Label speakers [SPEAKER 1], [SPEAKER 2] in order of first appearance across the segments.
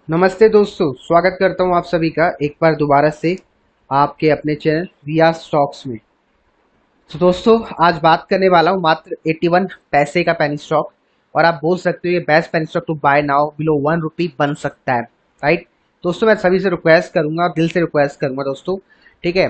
[SPEAKER 1] नमस्ते दोस्तों, स्वागत करता हूं आप सभी का एक बार दोबारा से आपके अपने चैनल विया स्टॉक्स में। तो दोस्तों, आज बात करने वाला हूं मात्र 81 पैसे का पेनी स्टॉक। और आप बोल सकते हो ये best penny stock to buy now below 1 rupee बन सकता है, राइट। दोस्तों, मैं सभी से रिक्वेस्ट करूंगा, दिल से रिक्वेस्ट करूंगा दोस्तों, ठीक है।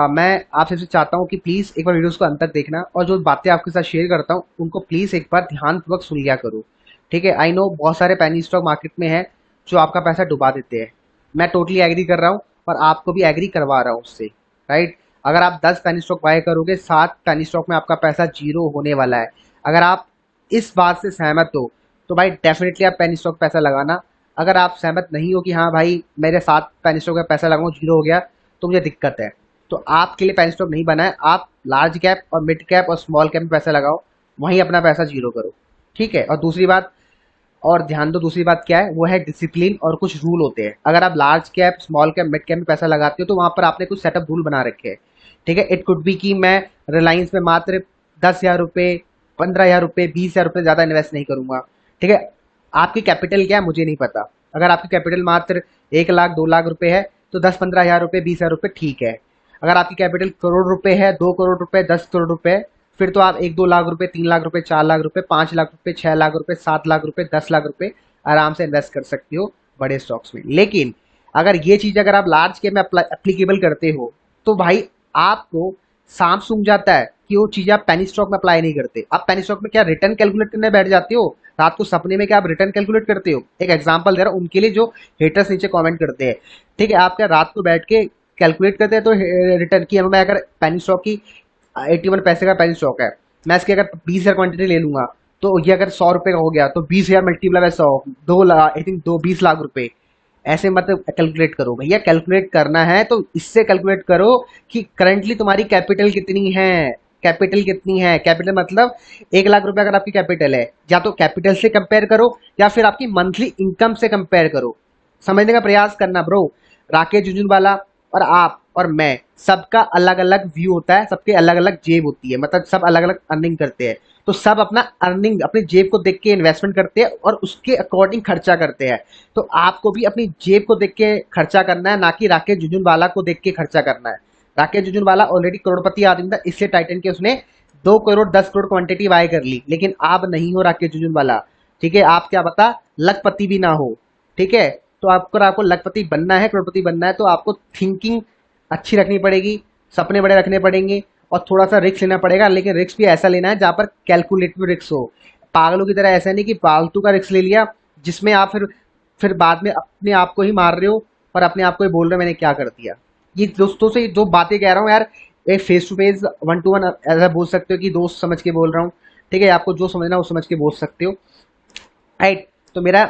[SPEAKER 1] मैं आप सबसे चाहता हूं कि प्लीज एक बार वीडियोस को अंत तक देखना, और जो बातें आपके साथ शेयर करता हूं उनको प्लीज एक बार ध्यानपूर्वक सुन लिया करो, ठीक है। आई नो बहुत सारे पेनी स्टॉक मार्केट में है जो आपका पैसा डुबा देते हैं। मैं टोटली एग्री कर रहा हूँ और आपको भी एग्री करवा रहा हूँ उससे, राइट। अगर आप 10 पेनी स्टॉक बाय करोगे, 7 पेनी स्टॉक में आपका पैसा जीरो होने वाला है। अगर आप इस बात से सहमत हो तो भाई डेफिनेटली आप पेनी स्टॉक पैसा लगाना। अगर आप सहमत नहीं हो कि हाँ भाई मेरे 7 पेनी स्टॉक में पैसा लगाऊं जीरो हो गया तो मुझे दिक्कत है, तो आपके लिए पेनी स्टॉक नहीं बना है। आप लार्ज कैप और मिड कैप और स्मॉल कैप में पैसा लगाओ, वहीं अपना पैसा जीरो करो, ठीक है। और दूसरी बात, और ध्यान दो, दूसरी बात क्या है, वो है डिसिप्लिन और कुछ रूल होते हैं। अगर आप large cap, small cap, mid cap में पैसा लगाते हो तो वहां पर आपने कुछ सेटअप रूल बना रखे हैं, ठीक है। इट कुड बी कि मैं रिलायंस में मात्र 10,000 रुपये, 15,000 रुपये, 20,000 रुपये ज्यादा इन्वेस्ट नहीं करूंगा, ठीक है। आपकी कैपिटल क्या है मुझे नहीं पता। अगर आपकी कैपिटल मात्र 1 लाख 2 लाख रुपए है तो 10-15 हजार रुपये, 20,000 रुपये ठीक है। अगर आपकी कैपिटल करोड़ रुपए है, 2 करोड़ रुपए, 10 करोड़ रुपए, फिर तो आप 1-2 लाख रुपए, 3 लाख रुपए, 4 लाख रुपए, 5 लाख रुपए, 6 लाख रुपए, 7 लाख रुपए, 10 लाख रुपए आराम से इन्वेस्ट कर सकते हो बड़े स्टॉक्स में। लेकिन अगर ये चीज अगर आप लार्ज के में एप्लीकेबल करते हो तो भाई आपको सांप सूंघ जाता है कि वो चीज आप पेनी स्टॉक में अप्लाई नहीं करते। आप पेनी स्टॉक में क्या रिटर्न कैलकुलेट करने बैठ जाते हो रात को सपने में? क्या आप रिटर्न कैलकुलेट करते हो? एक एग्जांपल दे रहा हूं उनके लिए जो हेटर्स नीचे कमेंट करते हैं, ठीक है। आप क्या रात को बैठ के कैलकुलेट करते हैं तो रिटर्न की मैं अगर पेनी स्टॉक की 81 पैसे का पेनी स्टॉक है, मैं इसकी अगर 20,000 क्वांटिटी ले लूंगा तो ये अगर 100 रुपए का हो गया तो 20,000 multiply by 100, 2 lakh, I think 20 lakh रुपए। ऐसे मतलब कैलकुलेट करो भैया, कैलकुलेट करना है तो इससे कैलकुलेट करो कि करंटली तुम्हारी कैपिटल कितनी है। कैपिटल कितनी है, कैपिटल मतलब 1 लाख रुपए अगर आपकी कैपिटल है, या तो कैपिटल से कंपेयर करो या फिर आपकी मंथली इनकम से कंपेयर करो। समझने का प्रयास करना ब्रो। राकेश झुनझुनवाला और आप और मैं, सबका अलग अलग व्यू होता है, सबके अलग अलग जेब होती है, मतलब सब अलग अलग अर्निंग करते हैं। तो सब अपना अर्निंग अपनी जेब को देख के इन्वेस्टमेंट करते हैं और उसके अकॉर्डिंग खर्चा करते हैं। तो आपको भी अपनी जेब को देख के खर्चा करना है, ना कि राकेश झुनझुनवाला को देख के खर्चा करना है। राकेश झुनझुनवाला ऑलरेडी करोड़पति आदमी था, इससे टाइटन के उसने 2 करोड़ 10 करोड़ क्वांटिटी बाय कर ली। लेकिन आप नहीं हो राकेश झुनझुनवाला, ठीक है। आप क्या पता लखपति भी ना हो, ठीक है। तो आपको लखपति बनना है, करोड़पति बनना है तो आपको थिंकिंग अच्छी रखनी पड़ेगी, सपने बड़े रखने पड़ेंगे और थोड़ा सा रिस्क लेना पड़ेगा। लेकिन रिस्क भी ऐसा लेना है जहां पर कैलकुलेटिव रिस्क हो। पागलों की तरह ऐसा नहीं कि फालतू का रिस्क ले लिया जिसमें आप फिर बाद में अपने आप को ही मार रहे हो और अपने आप को ही बोल रहे हो मैंने क्या कर दिया। ये दोस्तों से जो बातें कह रहा हूँ यार, एक फेस टू फेस, 1 to 1 ऐसा बोल सकते हो कि दोस्त समझ के बोल रहा हूँ, ठीक है। आपको जो समझना है वो समझ के बोल सकते हो, राइट। तो मेरा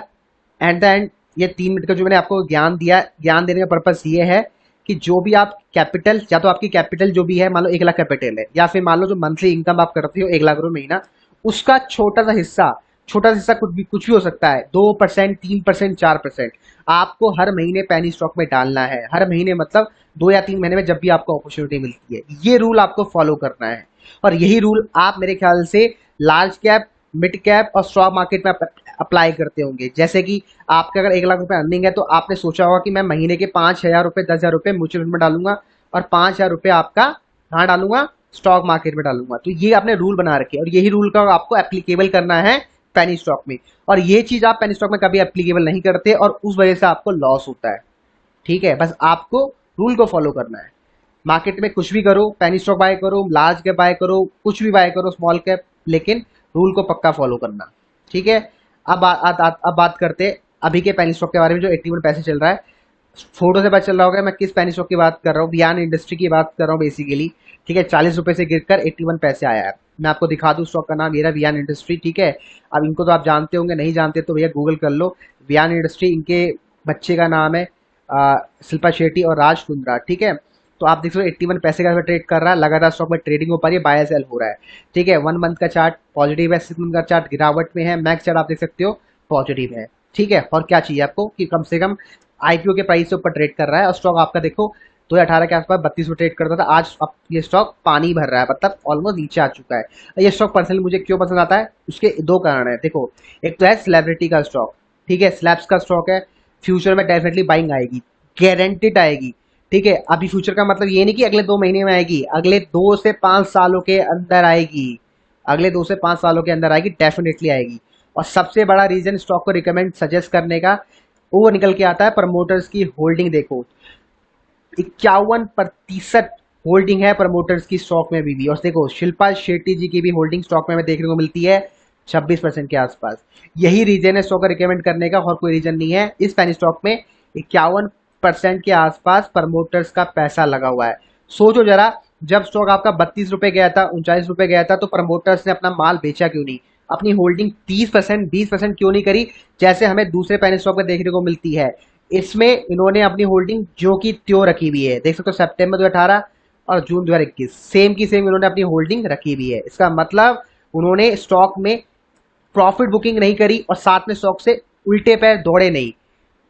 [SPEAKER 1] एट द एंड ये 3 मिनट का जो मैंने आपको ज्ञान दिया, ज्ञान देने का पर्पस ये है कि जो भी आप कैपिटल, या तो आपकी कैपिटल जो भी है, मान लो 1 लाख कैपिटल है, या फिर मान लो जो मंथली इनकम आप करते हो 1 लाख रुपए महीना, उसका छोटा सा हिस्सा कुछ भी हो सकता है, 2%, 3%, 4%, आपको हर महीने पेनी स्टॉक में डालना है। हर महीने मतलब 2 या 3 महीने में जब भी आपको अपॉर्चुनिटी मिलती है, ये रूल आपको फॉलो करना है। और यही रूल आप मेरे ख्याल से लार्ज कैप, मिड कैप और स्टॉक मार्केट में अप्लाई करते होंगे। जैसे कि आपके अगर 1 लाख रुपए अर्निंग है तो आपने सोचा होगा कि मैं महीने के 5,000 रुपए, 10,000 रुपए म्यूचुअल फंड में डालूंगा और 5,000 रुपए आपका कहाँ डालूंगा, स्टॉक मार्केट में डालूंगा। तो ये आपने रूल बना रखे और यही रूल का आपको एप्लीकेबल करना है पेनी स्टॉक में। और ये चीज आप पेनी स्टॉक में कभी एप्लीकेबल नहीं करते और उस वजह से आपको लॉस होता है, ठीक है। बस आपको रूल को फॉलो करना है। मार्केट में कुछ भी करो, पेनी स्टॉक बाय करो, लार्ज कैप बाय करो, कुछ भी बाय करो, स्मॉल कैप, लेकिन रूल को पक्का फॉलो करना, ठीक है। अब बात करते हैं अभी के पेनी स्टॉक के बारे में जो 81 पैसे चल रहा है। फोटो से पता चल रहा होगा मैं किस पेनी स्टॉक की बात कर रहा हूँ, वियान इंडस्ट्री की बात कर रहा हूँ बेसिकली, ठीक है। 40 रुपए से गिरकर 81 पैसे आया है। मैं आपको दिखा दूं, स्टॉक का नाम ये रहा, वियान इंडस्ट्री, ठीक है। अब इनको तो आप जानते होंगे, नहीं जानते तो भैया गूगल कर लो। वियान इंडस्ट्री, इनके बच्चे का नाम है शिल्पा शेट्टी और राज कुंद्रा, ठीक है। तो आप देख लो 81 पैसे का ट्रेड कर रहा है, लगातार स्टॉक में ट्रेडिंग हो पा रही है, बाय सेल हो रहा है, ठीक है। 1 मंथ का चार्ट पॉजिटिव है, 6 मंथ का चार्ट गिरावट में है, मैक्स चार्ट आप देख सकते हो पॉजिटिव है, ठीक है। और क्या चाहिए आपको कि कम से कम आईपीओ के प्राइस से ऊपर ट्रेड कर रहा है। और स्टॉक आपका देखो 2018 के आसपास 32 में ट्रेड करता था, आज अब ये स्टॉक पानी भर रहा है, मतलब ऑलमोस्ट नीचे आ चुका है। ये स्टॉक पर्सनली मुझे क्यों पसंद आता है, उसके 2 कारण है। देखो, एक तो है सेलिब्रिटी का स्टॉक, ठीक है, स्लैब्स का स्टॉक है। फ्यूचर में डेफिनेटली बाइंग आएगी, गारंटेड आएगी। ठीक है, अभी फ्यूचर का मतलब ये नहीं कि अगले 2 महीने में आएगी, अगले 2 से 5 सालों के अंदर आएगी, अगले 2 से 5 सालों के अंदर आएगी, डेफिनेटली आएगी। और सबसे बड़ा रीजन स्टॉक को रिकमेंड सजेस्ट करने का वो निकल के आता है, प्रमोटर्स की होल्डिंग देखो, 51% होल्डिंग है प्रमोटर्स की स्टॉक में अभी भी। और देखो शिल्पा शेट्टी जी की भी होल्डिंग स्टॉक में हमें देखने को मिलती है 26% के आसपास। यही रीजन है स्टॉक को रिकमेंड करने का, और कोई रीजन नहीं है। इस पैनी स्टॉक में 51% के आसपास प्रमोटर्स का पैसा लगा हुआ है। सोचो जरा, जब स्टॉक आपका 32 रुपए गया था, 39 रुपए गया था, तो प्रमोटर्स ने अपना माल बेचा क्यों नहीं, अपनी होल्डिंग 30% 20% क्यों नहीं करी, जैसे हमें दूसरे पैनी स्टॉक में देखने को मिलती है। इसमें इन्होंने अपनी होल्डिंग जो की त्यों रखी हुई है, देख सकते हो सितंबर 2018 और जून 2021 सेम की सेम इन्होंने अपनी होल्डिंग रखी हुई है। इसका मतलब उन्होंने स्टॉक में प्रॉफिट बुकिंग नहीं करी और साथ में स्टॉक से उल्टे पैर दौड़े नहीं।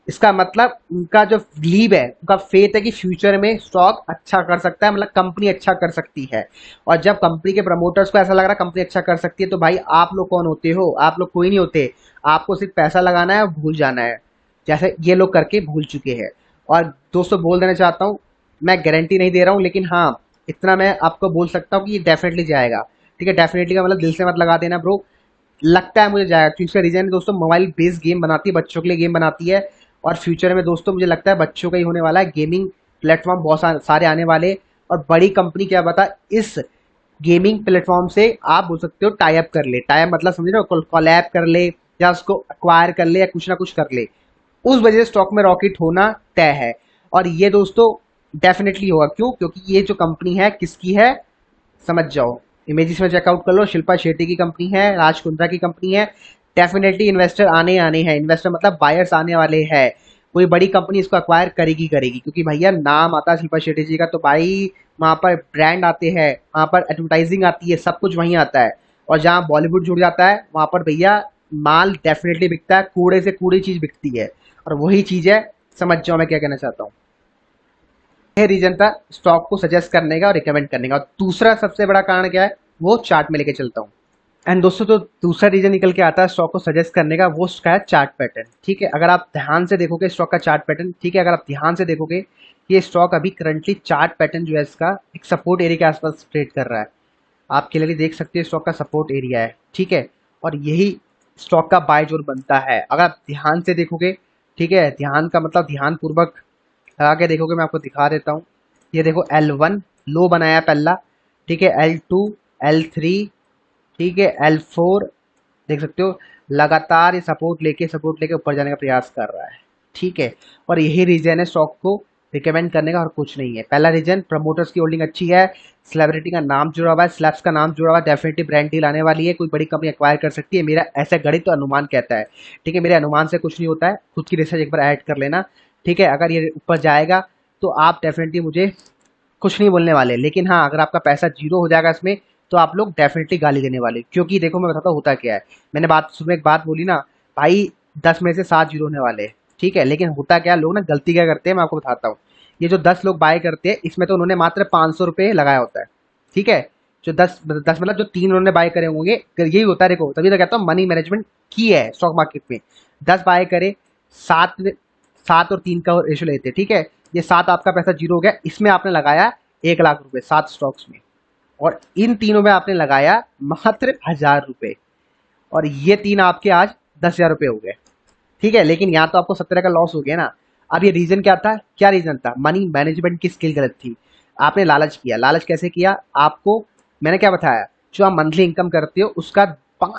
[SPEAKER 1] इसका मतलब उनका जो बिलीव है, उनका फेथ है कि फ्यूचर में स्टॉक अच्छा कर सकता है, मतलब कंपनी अच्छा कर सकती है। और जब कंपनी के प्रमोटर्स को ऐसा लग रहा है कंपनी अच्छा कर सकती है, तो भाई आप लोग कौन होते हो, आप लोग कोई नहीं होते, आपको सिर्फ पैसा लगाना है और भूल जाना है, जैसे ये लोग करके भूल चुके हैं। और दोस्तों बोल देना चाहता हूँ, मैं गारंटी नहीं दे रहा हूँ, लेकिन हाँ इतना मैं आपको बोल सकता हूँ कि ये डेफिनेटली जाएगा। ठीक है, डेफिनेटली का मतलब दिल से मत लगा देना ब्रो, लगता है मुझे जाएगा, क्योंकि इसका रीजन है दोस्तों, मोबाइल बेस्ड गेम बनाती है, बच्चों के लिए गेम बनाती है। और फ्यूचर में दोस्तों मुझे लगता है बच्चों का ही होने वाला है, गेमिंग प्लेटफॉर्म बहुत सारे आने वाले। और बड़ी कंपनी क्या बता, इस गेमिंग प्लेटफॉर्म से आप बोल सकते हो टाई अप कर ले, टाई अप मतलब समझ रहे हो, कोलैब कर ले या उसको अक्वायर कर ले या कुछ ना कुछ कर ले, उस वजह से स्टॉक में रॉकेट होना तय है। और ये दोस्तों डेफिनेटली होगा, क्यों, क्योंकि ये जो कंपनी है किसकी है समझ जाओ, इमेजेस में चेकआउट कर लो, शिल्पा शेट्टी की कंपनी है, राज कुंद्रा की कंपनी है। डेफिनेटली इन्वेस्टर आने आने हैं, इन्वेस्टर मतलब बायर्स आने वाले हैं, कोई बड़ी कंपनी इसको अक्वायर करेगी करेगी, क्योंकि भैया नाम आता है शिल्पा शेट्टी जी का, तो भाई वहां पर ब्रांड आते हैं, वहां पर एडवर्टाइजिंग आती है, सब कुछ वहीं आता है। और जहाँ बॉलीवुड जुड़ जाता है वहां पर भैया माल डेफिनेटली बिकता है, कूड़े से कूड़ी चीज बिकती है, और वही चीज है, समझ जाओ मैं क्या कहना चाहता हूँ। यह रीजन था स्टॉक को सजेस्ट करने का और रिकमेंड करने का। और दूसरा सबसे बड़ा कारण क्या है, वो चार्ट में लेके चलता हूँ। एंड दोस्तों तो दूसरा रीजन निकल के आता है स्टॉक को सजेस्ट करने का, वो उसका है चार्ट पैटर्न। ठीक है, अगर आप ध्यान से देखोगे स्टॉक का चार्ट पैटर्न, ठीक है, अगर आप ध्यान से देखोगे ये स्टॉक अभी करंटली चार्ट पैटर्न जो है इसका एक सपोर्ट एरिया के आसपास ट्रेड कर रहा है। आप क्लियरली देख सकते हैं स्टॉक का सपोर्ट एरिया है। ठीक है, और यही स्टॉक का बाय जोर बनता है, अगर आप ध्यान से देखोगे। ठीक है, ध्यान का मतलब ध्यान पूर्वक लगा के देखोगे, मैं आपको दिखा देता हूँ। ये देखो L1 लो बनाया पहला, ठीक है, L2 L3, ठीक है, L4 देख सकते हो, लगातार ये सपोर्ट लेके ऊपर जाने का प्रयास कर रहा है। ठीक है, और यही रीजन है स्टॉक को रिकमेंड करने का, और कुछ नहीं है। पहला रीजन प्रमोटर्स की होल्डिंग अच्छी है, सेलिब्रिटी का नाम जुड़ा हुआ है, स्लैब्स का नाम जुड़ा हुआ है, डेफिनेटली ब्रांड डील आने वाली है, कोई बड़ी कंपनी एक्वायर कर सकती है, मेरा ऐसा गणित तो अनुमान कहता है। ठीक है, मेरे अनुमान से कुछ नहीं होता है, खुद की रिसर्च एक बार ऐड कर लेना। ठीक है, अगर ये ऊपर जाएगा तो आप डेफिनेटली मुझे कुछ नहीं बोलने वाले, लेकिन हाँ अगर आपका पैसा जीरो हो जाएगा इसमें, तो आप लोग डेफिनेटली गाली देने वाले, क्योंकि देखो मैं बताता हूँ होता क्या है। मैंने बात सुबह एक बात बोली ना भाई, 10 में से 7 जीरो होने वाले हैं। ठीक है, लेकिन होता क्या, लोग ना गलती क्या करते हैं मैं आपको बताता हूँ। ये जो 10 लोग बाय करते हैं, इसमें तो उन्होंने मात्र 500 रुपये लगाया होता है। ठीक है, जो 10 मतलब जो 3 उन्होंने बाय करे होंगे, यही होता है। देखो तभी तो कहता हूँ मनी मैनेजमेंट की है स्टॉक मार्केट में। 10 बाय करे, 7 और 3 का रेशो लेते, ठीक है, ये 7 आपका पैसा जीरो हो गया, इसमें आपने लगाया 1 लाख रुपए 7 स्टॉक्स में, और इन तीनों में आपने लगाया मात्र 1000 रुपए, और ये 3 आपके आज 10,000 रुपए हो गए। ठीक है, लेकिन यहाँ तो आपको 17 का लॉस हो गया ना। अब ये रीजन क्या था, क्या रीजन था, मनी मैनेजमेंट की स्किल गलत थी, आपने लालच किया। लालच कैसे किया, आपको मैंने क्या बताया, जो आप मंथली इनकम करते हो उसका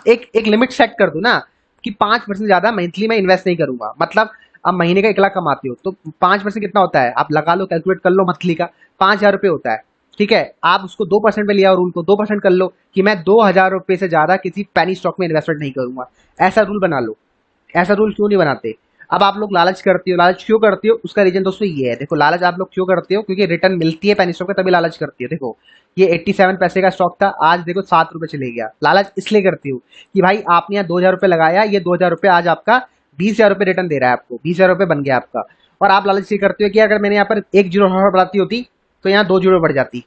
[SPEAKER 1] एक एक लिमिट सेट कर दो ना, कि 5% ज्यादा मंथली में इन्वेस्ट नहीं करूंगा। मतलब आप महीने का 1 लाख कमाते हो, तो 5% कितना होता है, आप लगा लो, कैलकुलेट कर लो, मंथली का 5,000 रुपये होता है। ठीक है, आप उसको 2% पे लिया और रूल को 2% कर लो, कि मैं 2,000 रुपये से ज्यादा किसी पैनी स्टॉक में इन्वेस्टमेंट नहीं करूंगा, ऐसा रूल बना लो। ऐसा रूल क्यों नहीं बनाते। अब आप लोग लालच करते हो, लालच क्यों करते हो, उसका रीजन दोस्तों ये है। देखो लालच आप लोग क्यों करते हो, क्योंकि रिटर्न मिलती है पैनी स्टॉक में, तभी लालच करती हो। देखो ये 87 पैसे का स्टॉक था, आज देखो 7 रुपए चले गया। लालच इसलिए करती हो कि भाई आपने यहाँ 2,000 रुपये लगाया, ये 2,000 रुपये आज आपका 20,000 रुपये रिटर्न दे रहा है, आपको 20,000 रुपये बन गया आपका। और आप लालच ये करते हो कि अगर मैंने यहाँ पर एक जीरो बढ़ाती होती तो यहाँ 2 जीरो बढ़ जाती।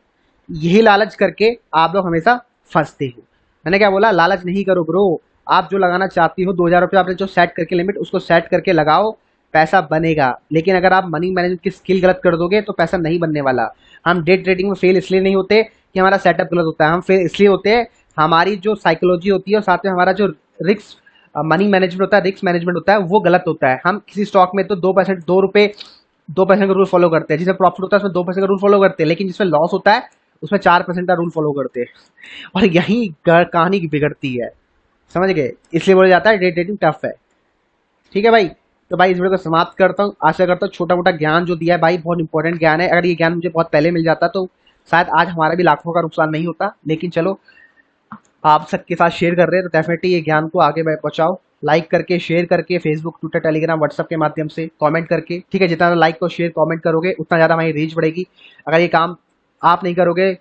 [SPEAKER 1] यही लालच करके आप लोग हमेशा फंसते हो। मैंने क्या बोला, लालच नहीं करो ब्रो, आप जो लगाना चाहती हो 2,000 रुपये आपने जो सेट करके लिमिट, उसको सेट करके लगाओ, पैसा बनेगा। लेकिन अगर आप मनी मैनेजमेंट की स्किल गलत कर दोगे तो पैसा नहीं बनने वाला। हम डे ट्रेडिंग में फेल इसलिए नहीं होते कि हमारा सेटअप गलत होता है, हम फेल इसलिए होते हैं हमारी जो साइकोलॉजी होती है और साथ में हमारा जो रिस्क मनी मैनेजमेंट होता है, रिस्क मैनेजमेंट होता है, वो गलत होता है। हम किसी स्टॉक में तो 2% 2 रुपए 2% का रूल फॉलो करते हैं, जिसमें प्रॉफिट होता है उसमें 2% का रूल फॉलो करते हैं, लेकिन जिसमें लॉस होता है उसमें 4% का रूल फॉलो करते हैं। और यही कहानी बिगड़ती है, समझ गए? इसलिए बोला जाता है डे ट्रेडिंग टफ है। ठीक है भाई, तो भाई इस वीडियो को समाप्त करता हूँ। आशा करता हूँ छोटा मोटा ज्ञान जो दिया है भाई बहुत इंपॉर्टेंट ज्ञान है। अगर ये ज्ञान मुझे बहुत पहले मिल जाता तो शायद आज हमारा भी लाखों का नुकसान नहीं होता। लेकिन चलो, आप सबके साथ शेयर कर रहे हैं तो डेफिनेटली ये ज्ञान को आगे पहुंचाओ, लाइक करके, शेयर करके, फेसबुक, ट्विटर, टेलीग्राम, व्हाट्सएप के माध्यम से, कमेंट करके। ठीक है, जितना लाइक और शेयर कमेंट करोगे उतना ज़्यादा हमारी रीच बढ़ेगी। अगर ये काम आप नहीं करोगे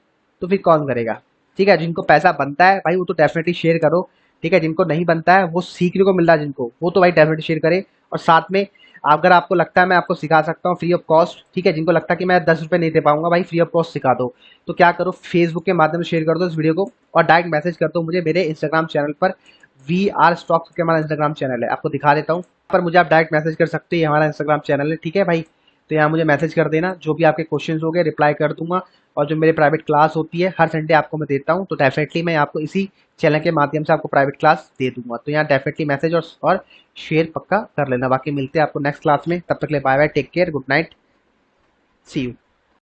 [SPEAKER 1] तो फिर कौन करेगा? ठीक है, जिनको पैसा बनता है भाई वो तो डेफिनेटली शेयर करो। ठीक है, जिनको नहीं बनता है, वो सीखने को मिल रहा है जिनको, वो तो भाई डेफिनेटली शेयर करे। और साथ में अगर आपको लगता है मैं आपको सिखा सकता हूँ फ्री ऑफ कॉस्ट, ठीक है, जिनको लगता है कि मैं 10 रुपये नहीं दे पाऊंगा भाई, फ्री ऑफ कॉस्ट सिखा दो, तो क्या करो, फेसबुक के माध्यम से शेयर कर दो इस वीडियो को और डायरेक्ट मैसेज कर दो मुझे मेरे इंस्टाग्राम चैनल पर। वी आर स्टॉक्स के हमारा इंस्टाग्राम चैनल है, आपको दिखा देता हूँ पर मुझे आप डायरेक्ट मैसेज कर सकते हैं, ये हमारा इंस्टाग्राम चैनल है। ठीक है भाई, तो यहाँ मुझे मैसेज कर देना, जो भी आपके क्वेश्चंस हो गए रिप्लाई कर दूंगा। और जो मेरे प्राइवेट क्लास होती है हर संडे आपको मैं देता हूँ, तो डेफिनेटली मैं आपको इसी चैनल के माध्यम से आपको प्राइवेट क्लास दे दूंगा। तो यहाँ डेफिनेटली मैसेज और शेयर पक्का कर लेना। बाकी मिलते हैं आपको नेक्स्ट क्लास में, तब तक के लिए bye bye, take care, good night, see you.